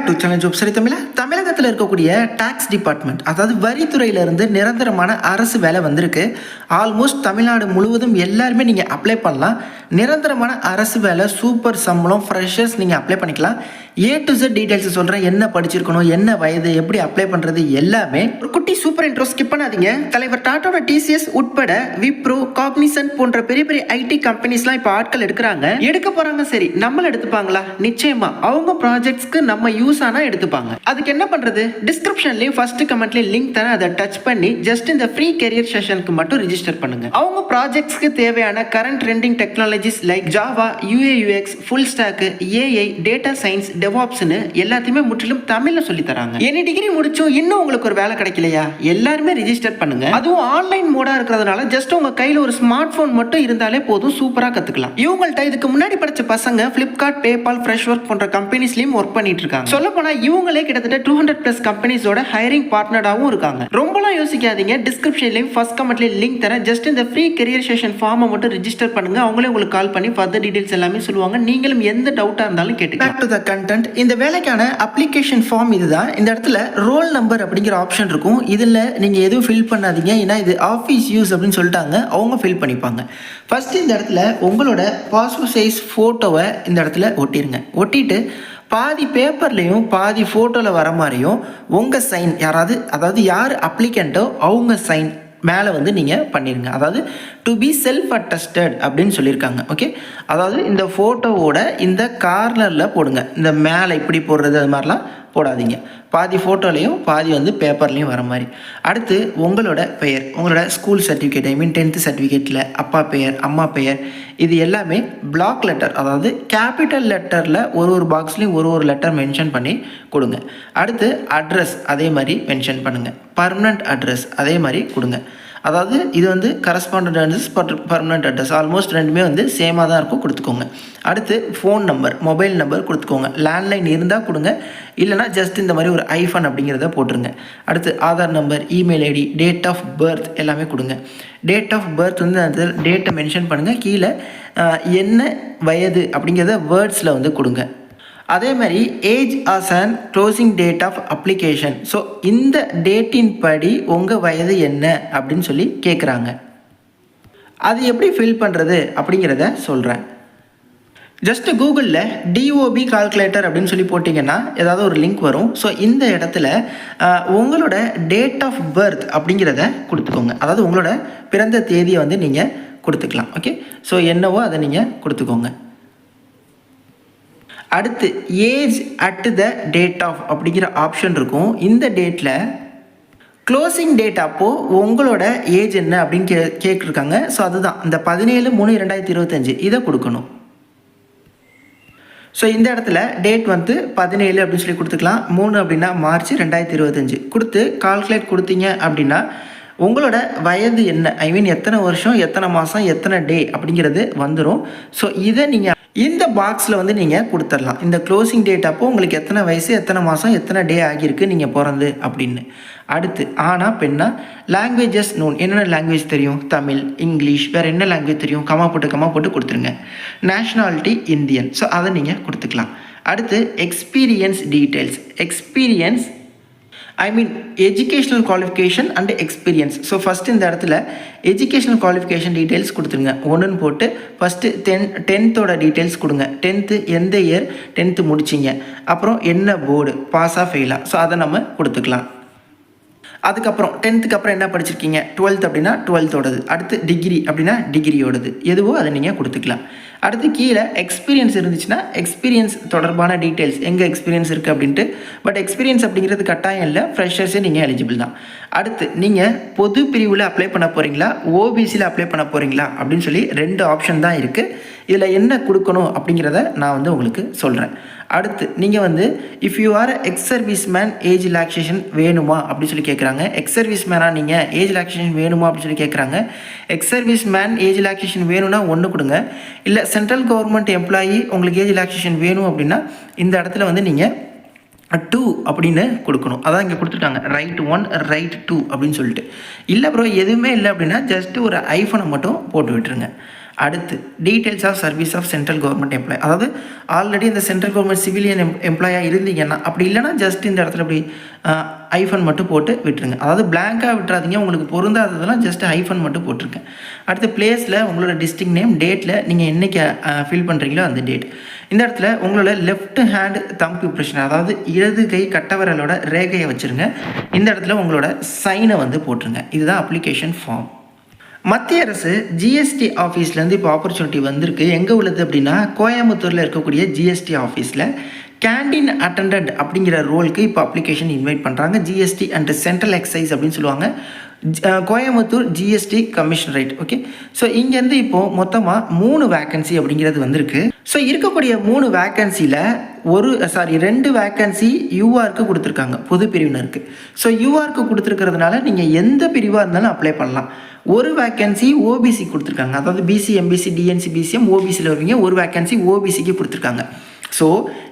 To channel ஜோப் சரி தமிழகத்தில் இருக்கக்கூடிய டாக்ஸ் டிபார்ட்மெண்ட் அதாவது வரித்துறையிலிருந்து நிரந்தரமான அரசு வேலை வந்திருக்கு. ஆல்மோஸ்ட் தமிழ்நாடு முழுவதும் எல்லாருமே நீங்கள் அப்ளை பண்ணலாம். நிரந்தரமான அரசு வேலை, சூப்பர் சம்பளம், ஃப்ரெஷர்ஸ் நீங்கள் அப்ளை பண்ணிக்கலாம். A to Z டீடைல்ஸ் சொல்கிறேன். என்ன படிச்சிருக்கணும், என்ன வயது, எப்படி அப்ளை பண்ணுறது எல்லாமே. ஒரு குட்டி சூப்பர் இன்ட்ரோ ஸ்கிப் பண்ணாதீங்க. தலைவர் டாட்டாவோட TCS உட்பட விப்ரோ, காக்னிசன்ட் போன்ற பெரிய பெரிய IT கம்பெனிஸ்லாம் இப்போ ஆட்கள் எடுக்கிறாங்க. எடுக்க போகிறாங்க. சரி, நம்மள எடுத்துப்பாங்களா? நிச்சயமா. அவங்க ப்ராஜெக்ட்ஸ்க்கு நம்ம யூஸ் ஆனால் எடுத்துப்பாங்க. அதுக்கு என்ன பண்ணுறது? டிஸ்கிரிப்ஷன்லேயும் ஃபர்ஸ்ட் கமெண்ட்லேயும் லிங்க் தரேன். அதை டச் பண்ணி ஜஸ்ட் இந்த ஃப்ரீ கெரியர் செஷனுக்கு மட்டும் ரிஜிஸ்டர் பண்ணுங்க. அவங்க ப்ராஜெக்ட்ஸ்க்கு தேவையான current trending technologies like Java, UAUX, full stack, AI, data science, டெவாப்ஸ்னு எல்லாத்தையுமே முற்றிலும் தமிழ்ல சொல்லி தராங்க. எனி டிகிரி முடிச்சும் இன்னும் உங்களுக்கு ஒரு வேலை கிடைக்கலையா? எல்லாருமே ரிஜிஸ்டர் பண்ணுங்க. அதுவும் ஆன்லைன் மோடா இருக்கிறதுனால ஜஸ்ட் உங்க கையில ஒரு ஸ்மார்ட் போன் மட்டும் இருந்தாலே போதும், சூப்பரா கத்துக்கலாம். இவங்கள்ட்ட இதுக்கு முன்னாடி படிச்ச பசங்க பிளிப்கார்ட், பேபால், ஃப்ரெஷ் ஒர்க் போன்ற கம்பெனிஸ்லயும் ஒர்க் பண்ணிட்டு இருக்காங்க. சொல்ல போனா இவங்களே கிட்டத்தட்ட 200+ கம்பெனிஸோட ஹைரிங் பார்ட்னராகவும் இருக்காங்க. ரொம்பலாம் யோசிக்காதீங்க. டிஸ்கிரிப்ஷன்லயும் ஃபர்ஸ்ட் கமெண்ட்லயும் லிங்க் தரேன். ஜஸ்ட் இந்த ஃப்ரீ கெரியர் செஷன் ஃபார்மை மட்டும் ரிஜிஸ்டர் பண்ணுங்க. அவங்களே உங்களுக்கு கால் பண்ணி ஃபர்தர் டீடைல்ஸ் எல்லாமே சொல்லுவாங்க. நீங்களும் எந்த டவுட்டா இருந்தாலும் கேட்டுக்கலாம். Back to the content. இந்த வேலைக்கான அப்ளிகேஷன் ஃபார்ம் இதுதான். இந்த இடத்துல ரோல் நம்பர் அப்படிங்கிற ஆப்ஷன் இருக்கும். இதில் நீங்கள் எதுவும் ஃபில் பண்ணாதீங்க. ஏன்னா இது ஆஃபீஸ் யூஸ் அப்படின்னு சொல்லிட்டாங்க. அவங்க ஃபில் பண்ணிப்பாங்க. ஃபர்ஸ்ட் இந்த இடத்துல உங்களோட பாஸ்போர்ட் சைஸ் ஃபோட்டோவை இந்த இடத்துல ஒட்டிடுங்க. ஒட்டிட்டு பாதி பேப்பர்லேயும் பாதி ஃபோட்டோவில் வர மாதிரியும் உங்கள் சைன், அதாவது யார் அப்ளிகண்ட்டோ அவங்க சைன் மேலே வந்து நீங்கள் பண்ணிடுங்க. அதாவது டு பி செல்ஃப் அட்டஸ்டட் அப்படின்னு சொல்லியிருக்காங்க. ஓகே, அதாவது இந்த ஃபோட்டோவோட இந்த கார்னரில் போடுங்க. இந்த மேலே இப்படி போடுறது அது மாதிரிலாம் போடாதீங்க. பாதி ஃபோட்டோலையும் பாதி வந்து பேப்பர்லேயும் வர மாதிரி. அடுத்து உங்களோட பெயர், உங்களோட ஸ்கூல் சர்டிஃபிகேட், 10th சர்டிஃபிகேட்டில் அப்பா பெயர், அம்மா பெயர், இது எல்லாமே பிளாக் லெட்டர், அதாவது கேபிட்டல் லெட்டரில் ஒரு பாக்ஸ்லேயும் ஒரு லெட்டர் மென்ஷன் பண்ணி கொடுங்க. அடுத்து அட்ரஸ் அதே மாதிரி மென்ஷன் பண்ணுங்கள். பர்மனண்ட் அட்ரஸ் அதே மாதிரி கொடுங்க. அதாவது இது வந்து correspondent address, permanent address almost ரெண்டுமே வந்து சேமாக தான் இருக்கும், கொடுத்துக்கோங்க. அடுத்து ஃபோன் நம்பர், மொபைல் நம்பர் கொடுத்துக்கோங்க. லேண்ட்லைன் இருந்தால் கொடுங்க, இல்லைனா ஜஸ்ட் இந்த மாதிரி ஒரு ஐஃபோன் அப்படிங்கிறத போட்டுருங்க. அடுத்து Aadhaar number, email ID, date of birth எல்லாமே கொடுங்க. டேட் ஆஃப் பர்த் வந்து அந்த டேட்டை மென்ஷன் பண்ணுங்கள். கீழே என்ன வயது அப்படிங்கிறத வேர்ட்ஸில் வந்து கொடுங்க. அதே மாதிரி age as and closing date of application. So இந்த டேட்டின் படி உங்கள் வயது என்ன அப்படின்னு சொல்லி கேட்குறாங்க. அது எப்படி ஃபில் பண்ணுறது அப்படிங்கிறத சொல்கிறேன். ஜஸ்ட்டு கூகுளில் DOB கால்குலேட்டர் அப்படின்னு சொல்லி போட்டிங்கன்னா ஏதாவது ஒரு லிங்க் வரும். ஸோ இந்த இடத்துல உங்களோட டேட் ஆஃப் பர்த் அப்படிங்கிறத கொடுத்துக்கோங்க. அதாவது உங்களோட பிறந்த தேதியை வந்து நீங்கள் கொடுத்துக்கலாம். ஓகே, ஸோ என்னவோ அதை நீங்கள் கொடுத்துக்கோங்க. அடுத்து age at the date of அப்படிங்கிற ஆப்ஷன் இருக்கும். இந்த டேட்டில் க்ளோசிங் டேட் அப்போது உங்களோட ஏஜ் என்ன அப்படின்னு கேட்டிருக்காங்க. ஸோ அதுதான் இந்த 17/3/2025 இதை கொடுக்கணும். ஸோ இந்த இடத்துல டேட் வந்து 17 அப்படின்னு சொல்லி கொடுத்துக்கலாம். 3 அப்படின்னா மார்ச் 2025 கொடுத்து கால்குலேட் கொடுத்தீங்க அப்படின்னா உங்களோட வயது என்ன, எத்தனை வருஷம், எத்தனை மாதம், எத்தனை டே அப்படிங்கிறது வந்துடும். ஸோ இதை நீங்கள் இந்த பாக்ஸில் வந்து நீங்கள் கொடுத்துடலாம். இந்த க்ளோசிங் டேட் அப்போது உங்களுக்கு எத்தனை வயசு, எத்தனை மாதம், எத்தனை டே ஆகியிருக்கு நீங்கள் பிறந்து அப்படின்னு. அடுத்து ஆனா பெண்ணா, லாங்குவேஜஸ் நோன், என்னென்ன லாங்குவேஜ் தெரியும், தமிழ், இங்கிலீஷ், வேறு என்ன லாங்குவேஜ் தெரியும், கமா போட்டு கொடுத்துருங்க. நேஷ்னாலிட்டி இந்தியன், ஸோ அதை நீங்கள் கொடுத்துக்கலாம். அடுத்து experience details, experience educational qualification and experience. So first இந்த இடத்துல எஜுகேஷ்னல் குவாலிஃபிகேஷன் டீட்டெயில்ஸ் கொடுத்துருங்க. ஒன்றுன்னு போட்டு ஃபஸ்ட்டு 10th டீட்டெயில்ஸ் கொடுங்க. 10th எந்த இயர் 10th முடிச்சிங்க, அப்புறம் என்ன போர்டு, பாஸாக ஃபெயிலாக, ஸோ அதை நம்ம கொடுத்துக்கலாம். அதுக்கப்புறம் 10th அப்புறம் என்ன படிச்சிருக்கீங்க, 12th அப்படின்னா 12th. அடுத்து டிகிரி அப்படின்னா டிகிரியோடது, எதுவோ அதை நீங்கள் கொடுத்துக்கலாம். அடுத்து கீழே எக்ஸ்பீரியன்ஸ் இருந்துச்சுன்னா எக்ஸ்பீரியன்ஸ் தொடர்பான டீட்டெயில்ஸ், எங்கே எக்ஸ்பீரியன்ஸ் இருக்குது அப்படின்ட்டு. பட் எக்ஸ்பீரியன்ஸ் அப்படிங்கிறது கட்டாயம் இல்லை, ஃப்ரெஷர்ஸே நீங்கள் எலிஜிபிள் தான். அடுத்து நீங்கள் பொது பிரிவில் அப்ளை பண்ண போகிறீங்களா, OBCயில் அப்ளை பண்ண போகிறீங்களா அப்படின்னு சொல்லி 2 ஆப்ஷன் தான் இருக்குது. இதில் என்ன கொடுக்கணும் அப்படிங்கிறத நான் வந்து உங்களுக்கு சொல்கிறேன். அடுத்து நீங்கள் வந்து if you are ex service man age relaxation வேணுமா அப்படின்னு சொல்லி கேட்குறாங்க. எக்ஸ் சர்வீஸ் மேனாக நீங்கள் ஏஜ் ரிலாக்ஸேஷன் வேணுமா அப்படின்னு சொல்லி கேட்குறாங்க. Ex service man age relaxation வேணும்னா 1 கொடுங்க. இல்லை சென்ட்ரல் கவர்மெண்ட் எம்ப்ளாயி உங்களுக்கு ஏஜ் ரிலாக்ஸேஷன் வேணும் அப்படின்னா இந்த இடத்துல வந்து நீங்கள் 2 அப்படின்னு கொடுக்கணும். அதான் இங்கே கொடுத்துட்டாங்க, ரைட் 1 ரைட் 2 அப்படின்னு சொல்லிட்டு. இல்லை ப்ரோ எதுவுமே இல்லை அப்படின்னா ஜஸ்ட்டு ஒரு ஐஃபோனை மட்டும் போட்டு விட்டுருங்க. அடுத்து details of service of central government employee, அதாவது ஆல்ரெடி இந்த சென்ட்ரல் கவர்மெண்ட் சிவிலியன் எம்ப்ளாயாக இருந்தீங்கன்னா, அப்படி இல்லைனா ஜஸ்ட் இந்த இடத்துல இப்படி ஐஃபன் மட்டும் போட்டு விட்டுருங்க. அதாவது பிளாங்காக விட்டுறாதீங்க, உங்களுக்கு பொருந்தாததெல்லாம் ஜஸ்ட் ஐஃபன் மட்டும் போட்டிருங்க. அடுத்து பிளேஸில் உங்களோட டிஸ்ட்ரிக்ட் நேம், டேட்டில் நீங்கள் என்றைக்கு ஃபில் பண்ணுறீங்களோ அந்த டேட். இந்த இடத்துல உங்களோட லெஃப்ட் ஹேண்ட் தம்ப் இம்ப்ரெஷன், அதாவது இடது கை கட்டவரலோட ரேகையை வச்சுருங்க. இந்த இடத்துல உங்களோட சைனை வந்து போட்டுருங்க. இதுதான் அப்ளிகேஷன் ஃபார்ம். மத்திய அரசு ஜிஎஸ்டி ஆஃபீஸ்லேருந்து இப்போ ஆப்பர்ச்சுனிட்டி வந்திருக்கு. எங்கே உள்ளது அப்படின்னா, கோயம்புத்தூரில் இருக்கக்கூடிய ஜிஎஸ்டி ஆஃபீஸில் கேண்டீன் அட்டண்டன்ட் அப்படிங்கிற ரோலுக்கு இப்போ அப்ளிகேஷன் இன்வைட் பண்ணுறாங்க. ஜிஎஸ்டி அண்ட் சென்ட்ரல் எக்ஸைஸ் அப்படின்னு சொல்லுவாங்க. Coimbatore GST commissionerate. Okay, so இங்கேருந்து இப்போது மொத்தமாக 3 வேக்கன்சி அப்படிங்கிறது வந்திருக்கு. ஸோ இருக்கக்கூடிய 3 வேக்கன்சியில் 2 வேக்கன்சி யூஆருக்கு கொடுத்துருக்காங்க, பொது பிரிவினருக்கு. ஸோ யூஆருக்கு கொடுத்துருக்கிறதுனால நீங்கள் எந்த பிரிவாக இருந்தாலும் அப்ளை பண்ணலாம். ஒரு வேக்கன்சி ஓபிசி கொடுத்துருக்காங்க, அதாவது பிசி, எம்பிசி, டிஎன்சி, பிசிஎம், ஓபிசியில் வருவீங்க. ஒரு வேக்கன்சி ஓபிசிக்கு கொடுத்துருக்காங்க. ஸோ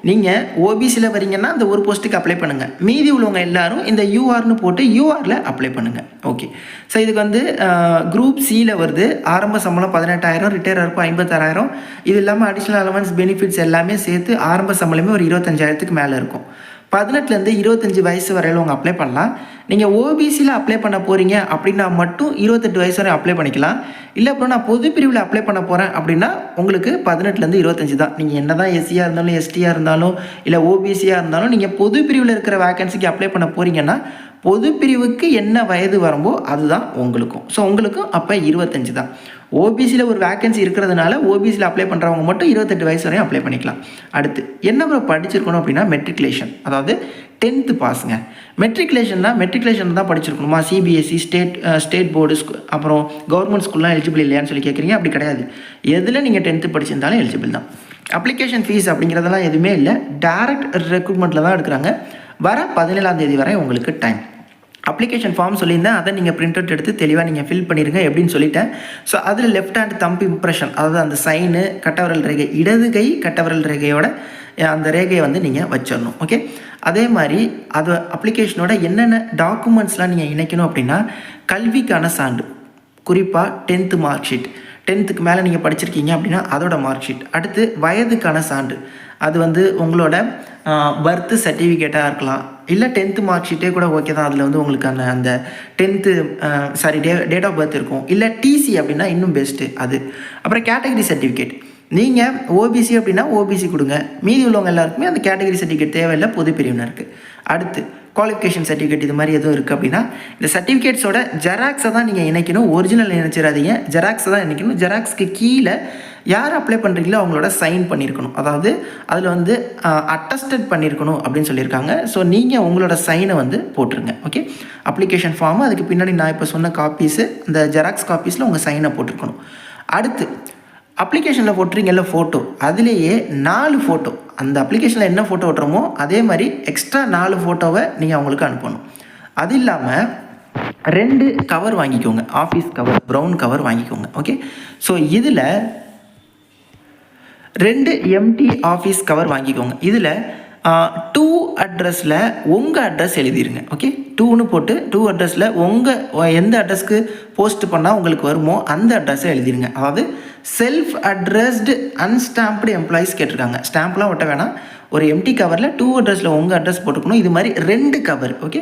நீங்கள் ஓபிசியில் வரீங்கன்னா அந்த ஒரு போஸ்ட்டுக்கு அப்ளை பண்ணுங்கள். மீதி உள்ளவங்க எல்லாரும் இந்த யூஆர்னு போட்டு யூஆரில் அப்ளை பண்ணுங்கள். ஓகே, ஸோ இதுக்கு வந்து குரூப் சியில் வருது. ஆரம்ப சம்பளம் 18,000, ரிட்டையர் இருப்போம் 56,000. இது இல்லாமல் அடிஷ்னல் அலவன்ஸ் பெனிஃபிட்ஸ் எல்லாமே சேர்த்து ஆரம்ப சம்பளமே ஒரு 25,000க்கு மேலே இருக்கும். 18லேருந்து 25 வயசு வரையில் அவங்க அப்ளை பண்ணலாம். நீங்கள் ஓபிசியில் அப்ளை பண்ண போகிறீங்க அப்படின்னா மட்டும் 28 வயசு வரை அப்ளை பண்ணிக்கலாம். இல்லை அப்புறம் நான் பொது பிரிவில் அப்ளை பண்ண போகிறேன் அப்படின்னா உங்களுக்கு 18லேருந்து 25 தான். நீங்கள் என்ன தான் எஸ்சியாக இருந்தாலும், எஸ்டியாக இருந்தாலும், இல்லை ஓபிசியாக இருந்தாலும், நீங்கள் பொது பிரிவில் இருக்கிற வேக்கன்சிக்கு அப்ளை பண்ண போகிறீங்கன்னா பொது பிரிவுக்கு என்ன வயது வரும்போ அதுதான் உங்களுக்கும். ஸோ உங்களுக்கும் அப்போ 25 தான். ஓபிசியில் ஒரு வேக்கன்சி இருக்கிறதுனால ஓபிசியில் அப்ளை பண்ணுறவங்க மட்டும் 28 வயசு வரையும் அப்ளை பண்ணிக்கலாம். அடுத்து என்ன படிச்சிருக்கணும் அப்படின்னா மெட்ரிகுலேஷன், அதாவது 10th பாஸுங்க. மெட்ரிகுலேஷன் தான் படிச்சிருக்கணுமா? சிபிஎஸ்சி, ஸ்டேட் போர்டு, அப்புறம் கவர்மெண்ட் ஸ்கூல்லாம் எலிஜிபிள் இல்லையான்னு சொல்லி கேட்குறீங்க. அப்படி கிடையாது. எதில் நீங்கள் 10th படிச்சிருந்தாலும் எலிஜிபிள் தான். அப்ளிகேஷன் ஃபீஸ் அப்படிங்கிறதெல்லாம் எதுவுமே இல்லை. டைரக்ட் ரெக்ரூட்மெண்ட்டில் தான் எடுக்கிறாங்க. வர 17ஆம் தேதி வரை உங்களுக்கு டைம். அப்ளிகேஷன் ஃபார்ம் சொல்லியிருந்தேன், அதை நீங்கள் பிரிண்ட் அவுட் எடுத்து தெளிவாக நீங்கள் ஃபில் பண்ணிடுங்க எப்படின்னு சொல்லிட்டேன். ஸோ அதில் லெஃப்ட் ஹேண்ட் தம்ப் இம்ப்ரெஷன், அதாவது அந்த சைனு, கட்டவரல் ரேகை, இடது கை கட்டவரல் ரேகையோட அந்த ரேகையை வந்து நீங்கள் வச்சிடணும். ஓகே, அதே மாதிரி அது அப்ளிகேஷனோட என்னென்ன டாக்குமெண்ட்ஸ்லாம் நீங்கள் இணைக்கணும் அப்படின்னா, கல்விக்கான சான்று, குறிப்பாக 10th மார்க் ஷீட், 10th மேலே நீங்கள் படிச்சிருக்கீங்க அப்படின்னா அதோட மார்க் ஷீட். அடுத்து வயதுக்கான சான்று, அது வந்து உங்களோட பர்த் சர்டிஃபிகேட்டாக இருக்கலாம், இல்லை 10th மார்க் ஷீட்டே கூட ஓகே தான். அதில் வந்து உங்களுக்கு அந்த 10th டேட் ஆஃப் பர்த் இருக்கும். இல்லை டிசி அப்படின்னா இன்னும் பெஸ்ட்டு அது. அப்புறம் கேட்டகரி சர்டிஃபிகேட், நீங்கள் ஓபிசி அப்படின்னா ஓபிசி கொடுங்க. மீதி உள்ளவங்க எல்லாருக்குமே அந்த கேட்டகரி சர்டிஃபிகேட் தேவையில்லை, பொது பிரிவினருக்கு. அடுத்து குவாலிஃபிகேஷன் சர்டிஃபிகேட், இது மாதிரி எதுவும் இருக்குது அப்படின்னா இந்த சர்டிஃபிகேட்ஸோட ஜெராக்ஸை தான் நீங்கள் இணைக்கணும். ஒரிஜினல் இணைச்சிடாதீங்க, ஜெராக்ஸை தான் இணைக்கணும். ஜெராக்ஸ்க்கு கீழே யார் அப்ளை பண்ணுறீங்களோ அவங்களோட சைன் பண்ணியிருக்கணும். அதாவது அதில் வந்து அட்டஸ்டட் பண்ணியிருக்கணும் அப்படின்னு சொல்லியிருக்காங்க. ஸோ நீங்கள் உங்களோட சைனை வந்து போட்டுருங்க. ஓகே, அப்ளிகேஷன் ஃபார்மு, அதுக்கு பின்னாடி நான் இப்போ சொன்ன காப்பீஸு, அந்த ஜெராக்ஸ் காப்பீஸில் உங்கள் சைனை போட்டிருக்கணும். அடுத்து அப்ளிகேஷனில் போட்டுறீங்கல்ல ஃபோட்டோ, அதுலேயே 4 ஃபோட்டோ, அந்த அப்ளிகேஷனில் என்ன ஃபோட்டோ ஓட்டுறமோ அதே மாதிரி எக்ஸ்ட்ரா 4 ஃபோட்டோவை நீங்கள் அவங்களுக்கு அனுப்பணும். அது இல்லாமல் 2 கவர் வாங்கிக்கோங்க, ஆஃபீஸ் கவர், ப்ரௌன் கவர் வாங்கிக்கோங்க. ஓகே, ஸோ இதில் 2 எம்டி ஆஃபீஸ் கவர் வாங்கிக்கோங்க. இதில் 2 அட்ரஸில் உங்கள் அட்ரஸ் எழுதிடுங்க. ஓகே, 2ன்னு போட்டு 2 அட்ரஸில் உங்கள் எந்த அட்ரஸ்க்கு போஸ்ட் பண்ணால் உங்களுக்கு வருமோ அந்த அட்ரஸை எழுதிடுங்க. அதாவது செல்ஃப் அட்ரஸ்டு அன்ஸ்டாம்ப்டு எம்ப்ளாயீஸ் கேட்டிருக்காங்க. ஸ்டாம்ப்லாம் ஒட்ட வேணாம். ஒரு எம்டி கவரில் 2 அட்ரஸில் உங்கள் அட்ரஸ் போட்டுக்கணும். இது மாதிரி 2 கவர். ஓகே,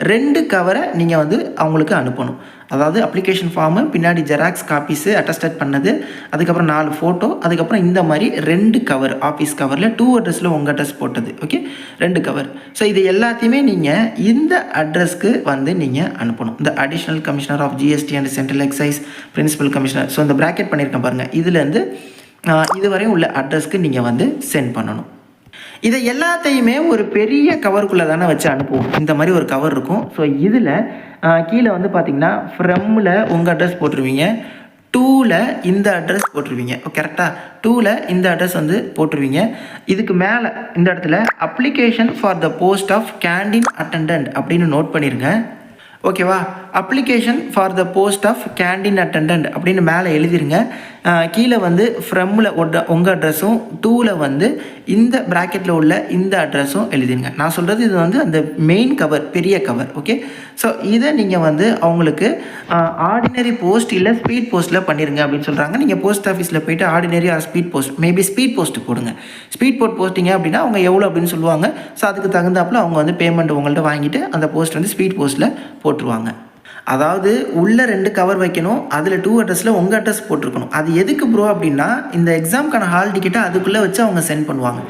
2 கவரை நீங்கள் வந்து அவங்களுக்கு அனுப்பணும். அதாவது அப்ளிகேஷன் ஃபார்மு, பின்னாடி ஜெராக்ஸ் காப்பீஸு அட்டஸ்டட் பண்ணது, அதுக்கப்புறம் 4 ஃபோட்டோ, அதுக்கப்புறம் இந்த மாதிரி 2 கவர், ஆஃபீஸ் கவரில் 2 அட்ரஸில் உங்கள் அட்ரஸ் போட்டது. Okay, 2 cover. ஸோ இது எல்லாத்தையுமே நீங்கள் இந்த அட்ரஸ்க்கு வந்து நீங்கள் அனுப்பணும். இந்த additional commissioner of GST and central excise principal commissioner, so இந்த ப்ராக்கெட் பண்ணியிருக்கேன் பாருங்கள், இதுலேருந்து இதுவரையும் உள்ள அட்ரஸ்க்கு நீங்கள் வந்து சென்ட் பண்ணணும். இதை எல்லாத்தையுமே ஒரு பெரிய கவருக்குள்ளே தானே வச்சு அனுப்புவோம். இந்த மாதிரி ஒரு கவர் இருக்கும். ஸோ இதில் கீழே வந்து பார்த்திங்கன்னா ஃப்ரம்மில் உங்கள் அட்ரஸ் போட்டுருவீங்க, 2ல் இந்த அட்ரஸ் போட்டுருவீங்க. கரெக்டாக 2ல் இந்த அட்ரஸ் வந்து போட்டுருவீங்க. இதுக்கு மேலே இந்த இடத்துல application for the post of canteen attendant அப்படின்னு நோட் பண்ணிடுங்க. ஓகேவா? Application for the post of canteen attendant அப்படின்னு மேலே எழுதிருங்க. கீழே வந்து ஃப்ரம்மில் உங்கள் அட்ரஸும், டூவில் வந்து இந்த ப்ராக்கெட்டில் உள்ள இந்த அட்ரஸும் எழுதிருங்க. நான் சொல்கிறது இது வந்து அந்த மெயின் கவர், பெரிய கவர். ஓகே, ஸோ இதை நீங்கள் வந்து அவங்களுக்கு ஆர்டினரி போஸ்ட் இல்லை ஸ்பீட் போஸ்ட்டில் பண்ணிடுங்க அப்படின்னு சொல்கிறாங்க. நீங்கள் போஸ்ட் ஆஃபீஸில் போய்ட்டு ordinary or speed post, maybe speed post போடுங்க. ஸ்பீட் போஸ்ட் போஸ்ட்டிங்க அப்படின்னா அவங்க எவ்வளோ அப்படின்னு சொல்லுவாங்க. ஸோ அதுக்கு தகுந்தாப்பில் அவங்க வந்து பேமெண்ட் உங்கள்கிட்ட வாங்கிட்டு அந்த போஸ்ட் வந்து ஸ்பீட் போஸ்ட்டில் போட்டுருவாங்க. அதாவது உள்ளே 2 கவர் வைக்கணும், அதில் 2 அட்ரஸில் உங்கள் அட்ரஸ் போட்டிருக்கணும். அது எதுக்கு ப்ரோ அப்படின்னா, இந்த எக்ஸாமுக்கான ஹால் டிக்கெட்டை அதுக்குள்ளே வச்சு அவங்க சென்ட் பண்ணுவாங்க.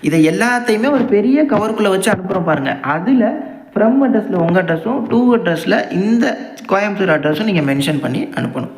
இதை எல்லாத்தையுமே ஒரு பெரிய கவருக்குள்ளே வச்சு அனுப்புகிறோம் பாருங்கள், அதில் ஃப்ரம் அட்ரஸில் உங்கள் அட்ரஸும், 2 அட்ரஸில் இந்த கோயம்புத்தூர் அட்ரஸும் நீங்கள் மென்ஷன் பண்ணி அனுப்பணும்.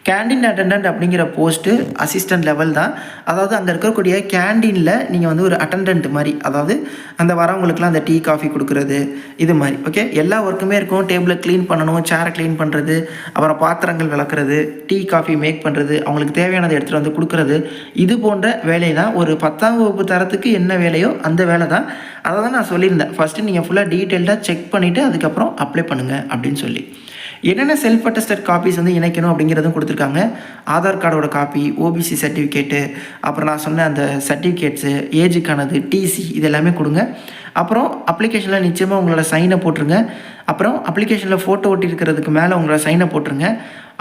கேண்டீன் அட்டெண்டன்ட் அப்படிங்கிற போஸ்ட்டு அசிஸ்டன்ட் லெவல் தான். அதாவது அங்கே இருக்கக்கூடிய கேண்டீனில் நீங்கள் வந்து ஒரு அட்டெண்டன்ட் மாதிரி, அதாவது அந்த வரவங்களுக்குலாம் அந்த டீ காஃபி கொடுக்குறது இது மாதிரி. ஓகே, எல்லா ஒர்க்குமே இருக்கும். டேபிளை க்ளீன் பண்ணணும், சேரை க்ளீன் பண்ணுறது, அப்புறம் பாத்திரங்கள் விளக்குறது, டீ காஃபி மேக் பண்ணுறது, அவங்களுக்கு தேவையானதை எடுத்துகிட்டு வந்து கொடுக்குறது, இது போன்ற வேலை தான். ஒரு 10ஆம் வகுப்பு தரத்துக்கு என்ன வேலையோ அந்த வேலை தான். அதை தான் நான் சொல்லியிருந்தேன். ஃபஸ்ட்டு நீங்கள் ஃபுல்லாக டீட்டெயில்டாக செக் பண்ணிவிட்டு அதுக்கப்புறம் அப்ளை பண்ணுங்கள் அப்படின்னு சொல்லி. என்னென்ன செல்ஃப் அட்டஸ்டட் காப்பீஸ் வந்து இணைக்கணும் அப்படிங்கிறதும் கொடுத்துருக்காங்க. ஆதார் கார்டோட காப்பி, ஓபிசி சர்டிஃபிகேட்டு, அப்புறம் நான் சொன்ன அந்த சர்டிஃபிகேட்ஸு, ஏஜுக்கானது, டிசி, இது எல்லாமே கொடுங்க. அப்புறம் அப்ளிகேஷனில் நிச்சயமாக உங்களோட சைனை போட்டுருங்க. அப்புறம் அப்ளிகேஷனில் ஃபோட்டோ ஒட்டி இருக்கிறதுக்கு மேலே உங்களோட சைனை போட்டுருங்க.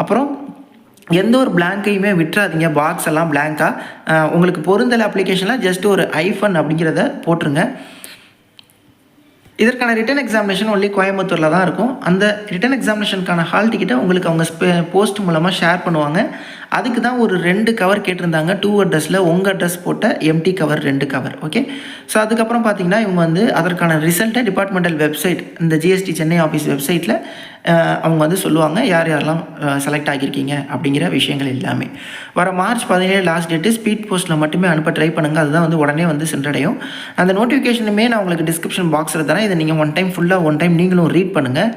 அப்புறம் எந்த ஒரு பிளாங்கையுமே விட்டுறாதீங்க, பாக்ஸ் எல்லாம் பிளாங்காக. உங்களுக்கு பொருந்தலை அப்ளிகேஷனில் ஜஸ்ட் ஒரு ஐஃபன் அப்படிங்கிறத போட்டுருங்க. இதற்கான ரிட்டன் எக்ஸாமினேஷன் ஒன்லி கோயம்புத்தூரில் தான் இருக்கும். அந்த ரிட்டன் எக்ஸாமினேஷனுக்கான ஹால் டிக்கெட்டை உங்களுக்கு அவங்க போஸ்ட் மூலமாக ஷேர் பண்ணுவாங்க. அதுக்கு தான் ஒரு 2 கவர் கேட்டிருந்தாங்க. 2 அட்ரஸில் உங்கள் அட்ரஸ் போட்ட empty cover 2 cover. Okay, so அதுக்கப்புறம் பார்த்தீங்கன்னா இவங்க வந்து அதற்கான ரிசல்ட்டை டிபார்ட்மெண்டல் வெப்சைட், இந்த ஜிஎஸ்டி சென்னை ஆஃபீஸ் வெப்சைட்டில் அவங்க வந்து சொல்லுவாங்க யார் யாரெல்லாம் செலக்ட் ஆகியிருக்கீங்க அப்படிங்கிற விஷயங்கள் எல்லாமே. வர மார்ச் 17 லாஸ்ட் டேட்டு. ஸ்பீட் போஸ்ட்டில் மட்டுமே அனுப்ப ட்ரை பண்ணுங்கள், அதுதான் வந்து உடனே வந்து சென்றடையும். அந்த நோட்டிஃபிகேஷனுமே நான் உங்களுக்கு டிஸ்கிரிப்ஷன் பாக்ஸில் தரேன். இதை நீங்கள் ஒன் டைம் நீங்களும் ரீட் பண்ணுங்கள்.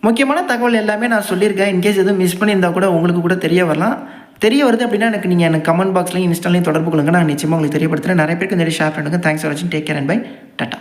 முக்கியமான தகவல் எல்லாமே நான் சொல்லியிருக்கேன். இன்கேஸ் எதுவும் மிஸ் பண்ணியிருந்தால் கூட உங்களுக்கு கூட தெரிய வரலாம். தெரிய வருது அப்படின்னா எனக்கு கமெண்ட் பாக்ஸ்லையும் இன்ஸ்டாலையும் தொடர்பு கொள்ளுங்கள். நான் நிச்சயமாக உங்களுக்கு தெரியப்படுத்துகிறேன். நிறைய பேருக்கு நிறைய ஷேர் பண்ணுங்கள். தேங்க்ஸ் ஃபார் வாட்சிங். Take care and bye. Tata.